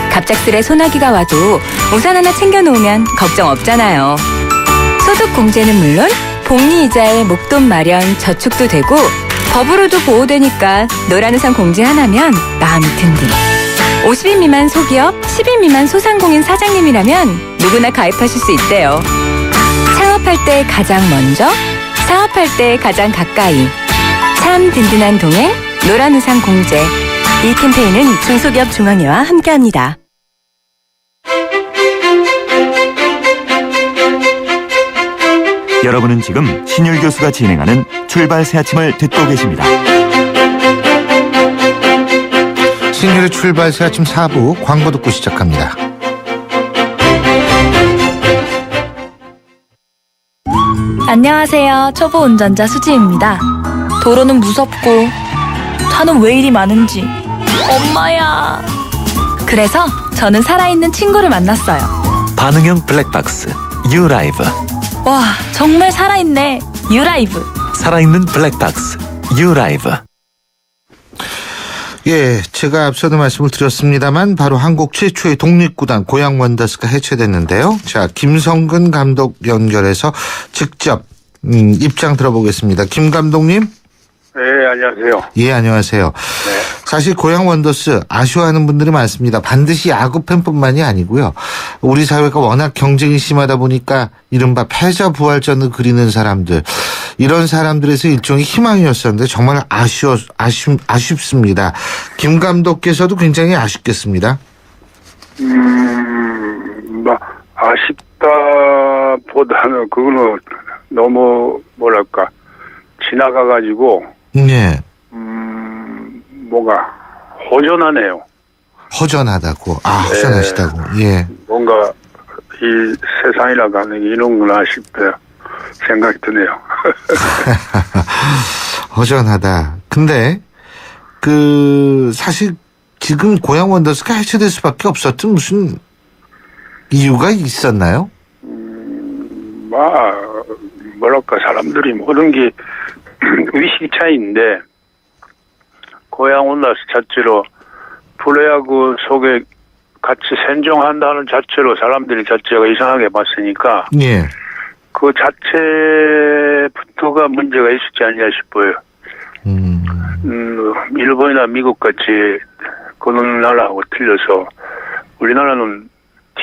갑작스레 소나기가 와도 우산 하나 챙겨놓으면 걱정 없잖아요. 소득 공제는 물론 복리 이자에 목돈 마련 저축도 되고 법으로도 보호되니까 노란 우산 공제 하나면 마음이 든든. 50인 미만 소기업, 10인 미만 소상공인 사장님이라면 누구나 가입하실 수 있대요. 창업할 때 가장 먼저, 사업할 때 가장 가까이. 참 든든한 동행, 노란 우산 공제. 이 캠페인은 중소기업 중앙회와 함께합니다. 여러분은 지금 신율 교수가 진행하는 출발 새 아침을 듣고 계십니다. 신율의 출발 새 아침 4부 광고 듣고 시작합니다. 안녕하세요. 초보 운전자 수지입니다. 도로는 무섭고 차는 왜 이리 많은지. 엄마야. 그래서 저는 살아있는 친구를 만났어요. 반응형 블랙박스 유라이브. 와, 정말 살아있네. 유라이브. 살아있는 블랙박스 유라이브. 예, 제가 앞서도 말씀을 드렸습니다만 바로 한국 최초의 독립구단 고양 원더스가 해체됐는데요. 자, 김성근 감독 연결해서 직접 입장 들어보겠습니다. 김 감독님. 네, 안녕하세요. 예, 안녕하세요. 네. 사실 고양 원더스 아쉬워하는 분들이 많습니다. 반드시 야구 팬뿐만이 아니고요. 우리 사회가 워낙 경쟁이 심하다 보니까 이른바 패자 부활전을 그리는 사람들, 이런 사람들에서 일종의 희망이었었는데 정말 아쉽습니다. 김 감독께서도 굉장히 아쉽겠습니다. 아쉽다보다는 그거는 너무 뭐랄까 지나가가지고 네. 뭔가 허전하네요. 허전하다고. 허전하시다고. 예. 뭔가 이 세상이라고 하는 게 이런구나 싶어요. 생각이 드네요. 허전하다. 근데 사실 지금 고양 원더스가 해체될 수밖에 없었던 무슨 이유가 있었나요? 뭐랄까 사람들이 모든 게 의식 차이인데 고양 원더스 자체로 프로야구 속에 같이 생존한다는 자체로 사람들이 자체가 이상하게 봤으니까 예. 그 자체부터가 문제가 있었지 않냐 싶어요. 일본이나 미국 같이 그런 나라하고 틀려서 우리나라는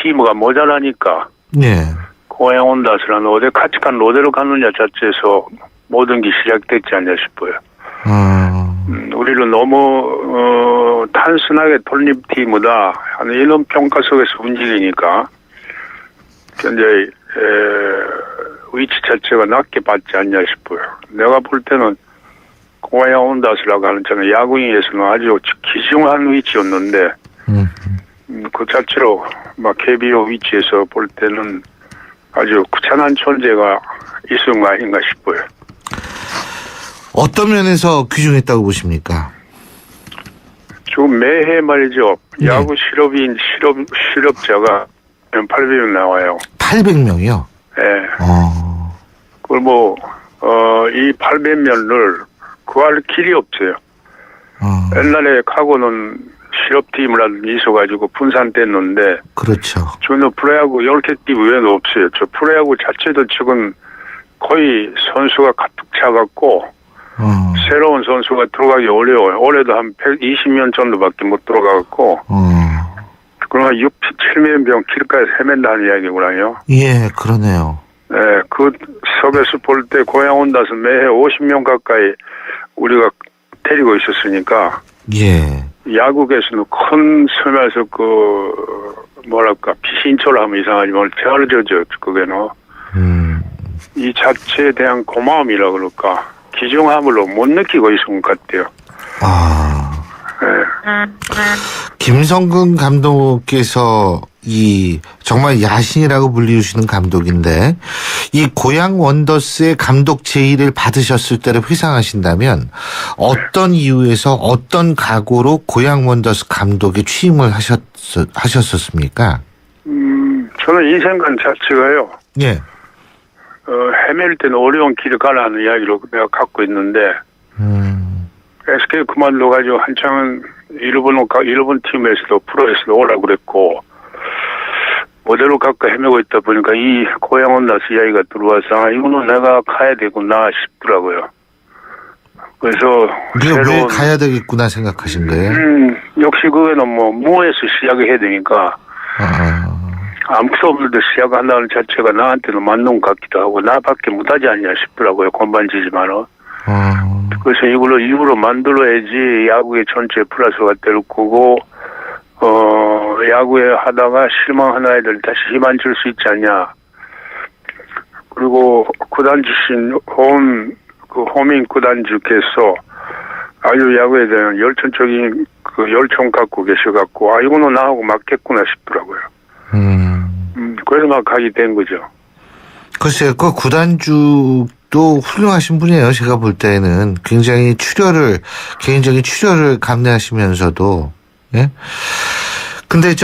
팀가 모자라니까 예. 고양 원더스라는 어디 같이 간 로데로 가느냐 자체에서 모든 게 시작됐지 않냐 싶어요. 우리는 너무 단순하게 독립팀이다 하는 이런 평가 속에서 움직이니까 현재 위치 자체가 낮게 받지 않냐 싶어요. 내가 볼 때는 고양 원더스라고 하는 저는 야구인에서는 아주 기중한 위치였는데 그 자체로 KBO 위치에서 볼 때는 아주 귀찮은 존재가 있은 거 아닌가 싶어요. 어떤 면에서 귀중했다고 보십니까? 지금 매해 말이죠. 야구 실업자가 800명 나와요. 800명이요? 네. 그걸 이 800명을 구할 길이 없어요. 옛날에 카고는 실업팀이라도 있어가지고 분산됐는데. 그렇죠. 저는 프로야구 10개 팀 외에는 없어요. 저 프로야구 자체도 지금 거의 선수가 가득 차갖고 새로운 선수가 들어가기 어려워요. 올해도 한 120명 정도밖에 못 들어가갖고 그러나 7명 길가에 헤맨다는 이야기구나요. 예, 그러네요. 네, 그 속에서 볼 때 고양 원더스 매해 50명 가까이 우리가 데리고 있었으니까 예. 야구에서는 큰 섬에서 뭐랄까, 피신초를 하면 이상하지만, 잘져져, 그게는. 이 자체에 대한 고마움이라 그럴까, 기중함으로 못 느끼고 있은 것 같아요. 김성근 감독께서 정말 야신이라고 불리우시는 감독인데, 이 고양 원더스의 감독 제의를 받으셨을 때를 회상하신다면 어떤 이유에서 어떤 각오로 고양 원더스 감독에 취임을 하셨었습니까? 저는 인생관 자체가요. 예. 헤맬 때는 어려운 길을 가라는 이야기로 내가 갖고 있는데, SK 그만둬가지고 한창은 일본 팀에서도 프로에서도 오라고 그랬고, 모델로 갖고 헤매고 있다 보니까 이 고양 원더스 이야기가 들어와서, 이거는 내가 가야 되구나 싶더라고요. 그래서. 왜 가야 되겠구나 생각하신 거예요? 역시 그거는 무에서 시작을 해야 되니까. 아무것도 없는데 시작한다는 자체가 나한테는 맞는 것 같기도 하고, 나밖에 못하지 않냐 싶더라고요, 건반지지만은. 그래서 이걸로 일부러 만들어야지 야구의 전체 플러스가 될 거고, 야구에 하다가 실망하는 아이들 다시 희망 줄 수 있지 않냐. 그리고 구단 주신 호민 구단주께서 아주 야구에 대한 열정적인 열정 갖고 계셔갖고, 이거는 나하고 맞겠구나 싶더라고요. 그래서 막 가게 된 거죠. 글쎄요, 그 구단주도 훌륭하신 분이에요. 제가 볼 때는 굉장히 개인적인 출혈을 감내하시면서도, 예. 근데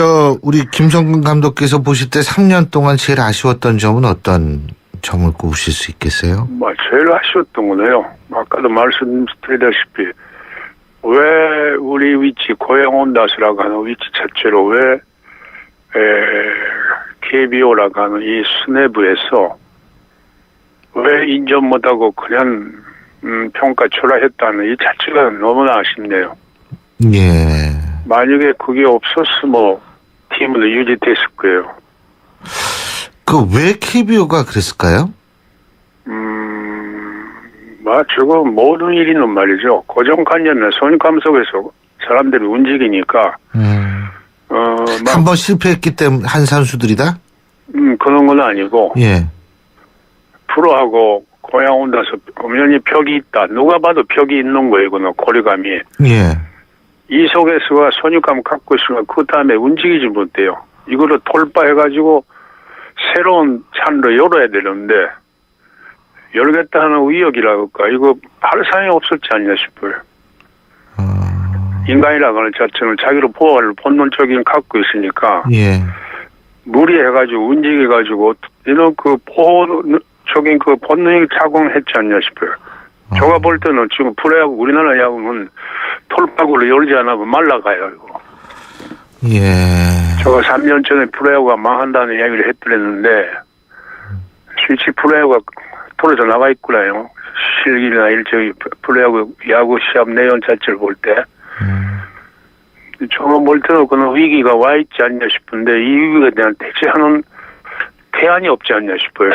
우리 김성근 감독께서 보실 때 3년 동안 제일 아쉬웠던 점은 어떤 점을 꼽으실 수 있겠어요? 제일 아쉬웠던 거네요. 아까도 말씀드리다시피, 왜 우리 위치, 고양 원더스라고 하는 위치 자체로 왜, KBO라고 하는 이 수뇌부에서 왜 인정 못하고 그냥, 평가 초라했다는 이 자체가 너무나 아쉽네요. 예. 만약에 그게 없었으면 팀은 유지됐을 거예요. 왜 KBO가 그랬을까요? 지금 모든 일이는 말이죠. 고정관념이나 선입감 속에서 사람들이 움직이니까. 한 번 실패했기 때문에 한 선수들이다? 그런 건 아니고. 예. 프로하고 고양 원더스 엄연히 벽이 있다. 누가 봐도 벽이 있는 거예요, 이거는 고리감이. 예. 이 속에서가 선입감 갖고 있으면 그 다음에 움직이지 못해요. 이거를 돌파해가지고 새로운 찬로 열어야 되는데, 열겠다 하는 의욕이라고 할까, 이거 발상이 없었지 않냐 싶어요. 인간이라고 하는 자체는 자기를 보호할 본능적인 갖고 있으니까, 예. 무리해가지고 움직여가지고 이런 보호적인 본능이 작용했지 않냐 싶어요. 제가 볼 때는 지금 프로야구, 우리나라 야구는 돌파구를 열지 않으면 말라가요, 이거. 예. 제가 3년 전에 프로야구가 망한다는 이야기를 했더랬는데, 실제 프로야구가 돌에서 나가 있구나요. 실기나 일정이 야구 시합 내용 자체를 볼 때. 제가 볼 때는 그런 위기가 와 있지 않냐 싶은데, 이 위기에 대한 대체하는 대안이 없지 않냐 싶어요.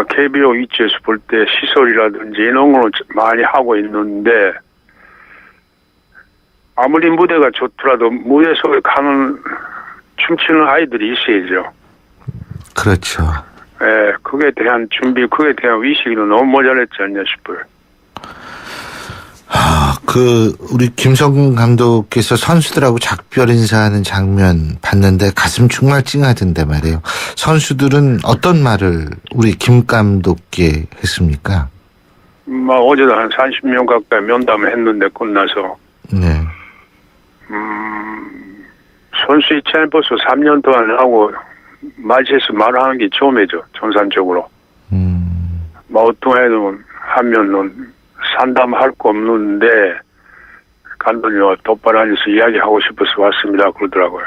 KBO 위치에서 볼 때 시설이라든지 이런 거는 많이 하고 있는데, 아무리 무대가 좋더라도 무대 속에 가는 춤추는 아이들이 있어야죠. 그렇죠. 예, 그에 대한 준비, 그에 대한 의식이 너무 모자랐지 않냐 싶어요. 우리 김성근 감독께서 선수들하고 작별 인사하는 장면 봤는데 가슴 정말 찡하던데 말이에요. 선수들은 어떤 말을 우리 김 감독께 했습니까? 어제도 한 30명 가까이 면담을 했는데 끝나서. 네. 선수 입장에 벌써 3년 동안 하고 맞이해서 말하는 게 처음이죠. 전산적으로. 어떤 애는 하면은 상담할 거 없는데 감독님과 똑바로 앉아서 이야기하고 싶어서 왔습니다 그러더라고요.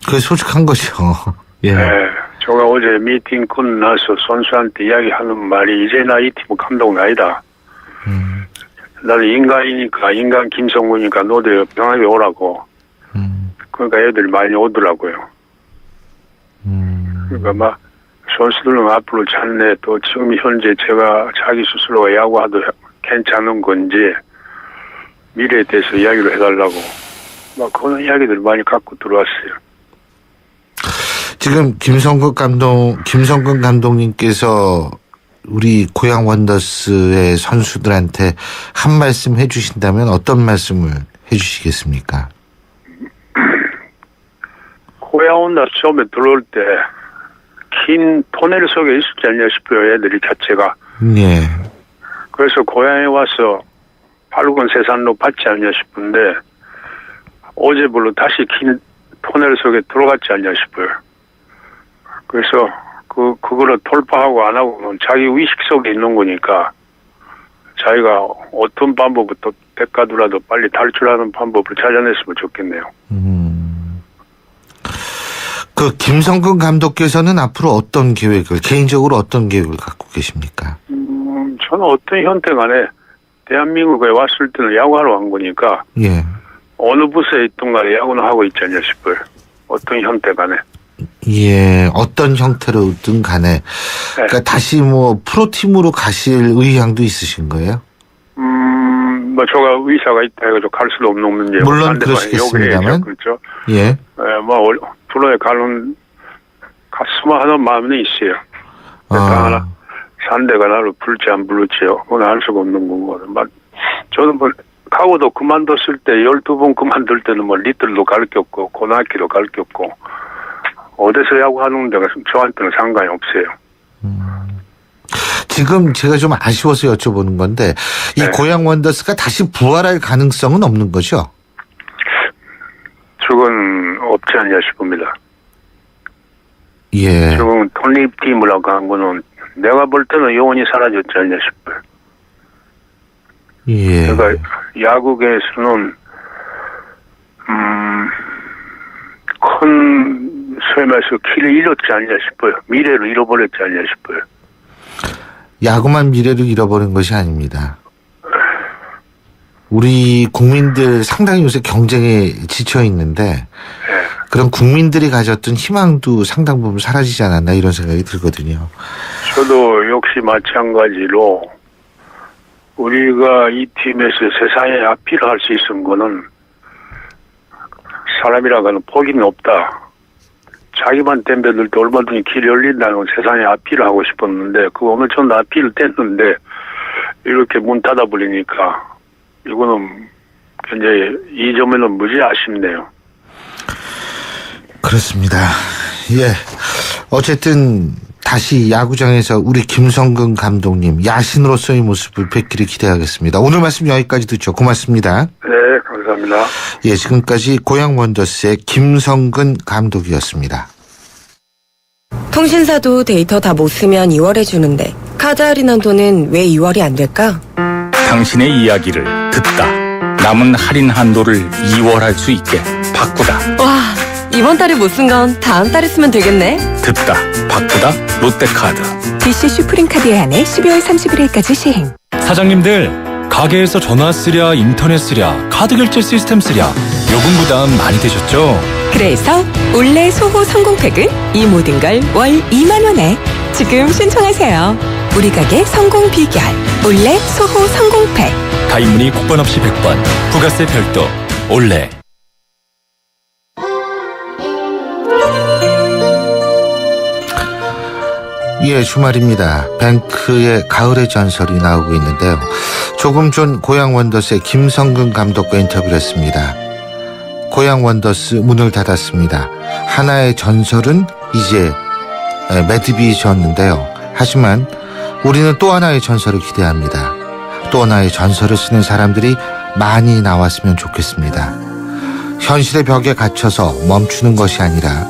그게 솔직한 거죠. 예. 네, 제가 어제 미팅 끝나서 선수한테 이야기하는 말이, 이제 나 이 팀은 감독은 아니다. 나는 인간이니까, 인간 김성근이니까 너도 편하게 오라고. 그러니까 애들이 많이 오더라고요. 그러니까 선수들은 앞으로 잘내, 또 지금 현재 제가 자기 스스로가 야구하도 괜찮은 건지, 미래에 대해서 이야기를 해달라고 막 그런 이야기들을 많이 갖고 들어왔어요. 지금 김성근 감독님께서 우리 고양 원더스의 선수들한테 한 말씀 해주신다면 어떤 말씀을 해주시겠습니까? 고양 원더스 처음에 들어올 때 긴 토넬 속에 있었지 않냐 싶어요. 애들이 자체가. 예. 그래서 고향에 와서 밝은 세상로 받지 않냐 싶은데 어제부로 다시 긴 토넬 속에 들어갔지 않냐 싶어요. 그래서 그거를 돌파하고 안 하고는 자기 의식 속에 있는 거니까 자기가 어떤 방법부터 백가두라도 빨리 탈출하는 방법을 찾아냈으면 좋겠네요. 그 김성근 감독께서는 앞으로 어떤 계획을, 개인적으로 어떤 계획을 갖고 계십니까? 저는 어떤 형태 간에 대한민국에 왔을 때는 야구하러 간 거니까 예. 어느 부서에 있든 간에 야구는 하고 있지 않냐 싶어요. 어떤 형태 간에. 예, 어떤 형태로든 간에. 그러니까 다시 뭐 프로팀으로 가실 의향도 있으신 거예요? 뭐 제가 의사가 있다 해가지고 갈 수도 없는 문제고. 물론 그러시겠습니다만. 그렇죠. 예. 뭐 프로에 갔으면 하는 마음이 있어요. 하나 상대가 나를 부를지 안 부를지요. 그건 알 수가 없는 거고. 저는 뭐 가고도 그만뒀을 때 12번 그만둘 때는 뭐 리틀도 가르쳤고 고등학교도 가르쳤고 어디서 야구하는 데가 저한테는 상관이 없어요. 지금 제가 좀 아쉬워서 여쭤보는 건데 이 고양 원더스가 다시 부활할 가능성은 없는 거죠? 그건 없지 않냐 싶습니다. 예. 지금 독립팀이라고 한 거는 내가 볼 때는 영원히 사라졌지 않냐 싶어요. 예. 그러니까 야구계에서는 큰 소위 말해서 길을 잃었지 않냐 싶어요. 미래를 잃어버렸지 않냐 싶어요. 야구만 미래를 잃어버린 것이 아닙니다. 우리 국민들 상당히 요새 경쟁에 지쳐 있는데 그런 국민들이 가졌던 희망도 상당 부분 사라지지 않았나 이런 생각이 들거든요. 저도 역시 마찬가지로 우리가 이 팀에서 세상에 아필할 수 있는 거는 사람이라고는 포기는 없다. 자기만 덤벼들 때 얼마든지 길이 열린다는 세상에 아필을 하고 싶었는데 그 엄청 아필을 뗐는데 이렇게 문 닫아버리니까 이거는 굉장히 이 점에는 무지 아쉽네요. 그렇습니다. 예. 어쨌든 다시 야구장에서 우리 김성근 감독님 야신으로서의 모습을 뵙기를 기대하겠습니다. 오늘 말씀 여기까지 듣죠. 고맙습니다. 네, 감사합니다. 예, 지금까지 고양 원더스의 김성근 감독이었습니다. 통신사도 데이터 다 못 쓰면 2월에 주는데 카드 할인한 돈은 왜 2월이 안 될까? 당신의 이야기를 듣다. 남은 할인 한도를 2월 할 수 있게 바꾸다. 와, 이번 달에 못 쓴 건 다음 달에 쓰면 되겠네. 듣다. 바꾸다. 롯데카드. DC 슈프림카드에 한해 12월 31일까지 시행. 사장님들, 가게에서 전화 쓰랴, 인터넷 쓰랴, 카드 결제 시스템 쓰랴, 요금 부담 많이 되셨죠? 그래서 올레 소호 성공팩은 이 모든 걸 월 2만 원에 지금 신청하세요. 우리 가게 성공 비결 올레 소호 성공팩. 가입문의 국번 없이 100번, 부가세 별도, 올레. 예, 주말입니다. 뱅크의 가을의 전설이 나오고 있는데요. 조금 전 고양 원더스의 김성근 감독과 인터뷰를 했습니다. 고양 원더스 문을 닫았습니다. 하나의 전설은 이제 매듭이 졌는데요. 하지만 우리는 또 하나의 전설을 기대합니다. 또 하나의 전설을 쓰는 사람들이 많이 나왔으면 좋겠습니다. 현실의 벽에 갇혀서 멈추는 것이 아니라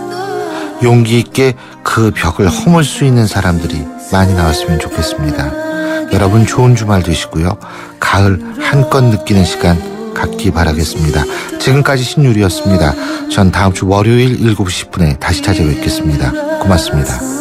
용기 있게 그 벽을 허물 수 있는 사람들이 많이 나왔으면 좋겠습니다. 여러분 좋은 주말 되시고요. 가을 한껏 느끼는 시간 갖기 바라겠습니다. 지금까지 신유리였습니다. 전 다음 주 월요일 7시 10분에 다시 찾아뵙겠습니다. 고맙습니다.